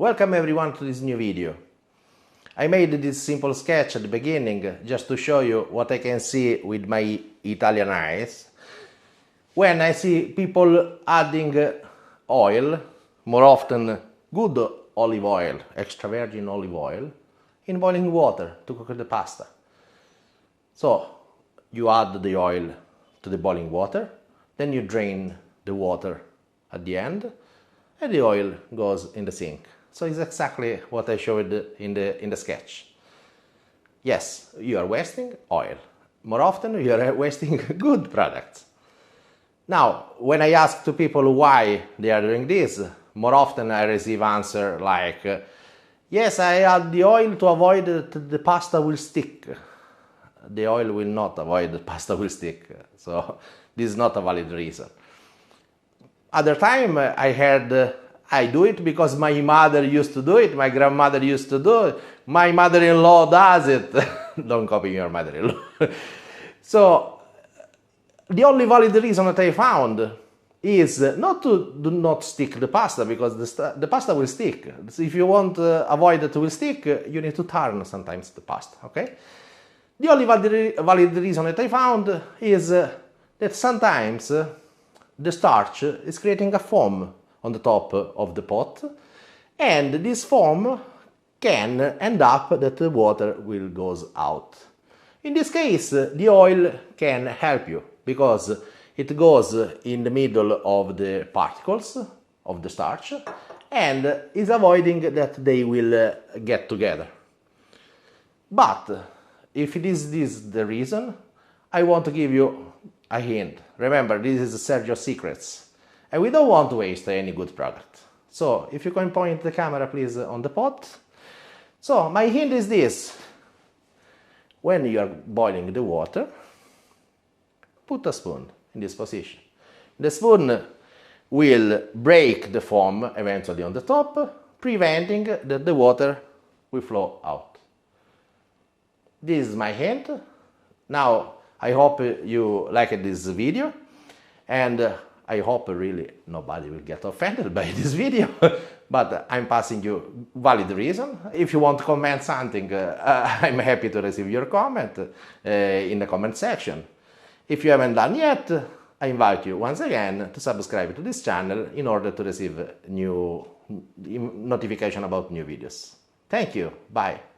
Welcome everyone to this new video. I made this simple sketch at the beginning just to show you what I can see with my Italian eyes when I see people adding oil, more often good olive oil, extra virgin olive oil, in boiling water to cook the pasta. So you add the oil to the boiling water, then you drain the water at the end, and the oil goes in the sink. So it's exactly what I showed in the sketch. Yes, you are wasting oil. More often you are wasting good products. Now, when I ask to people why they are doing this, more often I receive answer like, yes, I add the oil to avoid that the pasta will stick. The oil will not avoid the pasta will stick. So this is not a valid reason. Other time I heard I do it because my mother used to do it, my grandmother used to do it, my mother-in-law does it. Don't copy your mother-in-law. So the only valid reason that I found is not to do not stick the pasta, because the pasta will stick. So if you want to avoid it will stick, you need to turn sometimes the pasta, okay? The only valid reason that I found is that sometimes the starch is creating a foam on the top of the pot, and this foam can end up that the water will goes out. In this case, the oil can help you because it goes in the middle of the particles of the starch and is avoiding that they will get together. But if this is the reason, I want to give you a hint. Remember, this is Sergio's Secrets. And we don't want to waste any good product. So if you can point the camera please on the pot. So my hint is this. When you are boiling the water, put a spoon in this position. The spoon will break the foam eventually on the top, preventing that the water will flow out. This is my hint. Now I hope you liked this video, and I hope really nobody will get offended by this video, but I'm passing you valid reason. If you want to comment something, I'm happy to receive your comment in the comment section. If you haven't done yet, I invite you once again to subscribe to this channel in order to receive new notification about new videos. Thank you. Bye.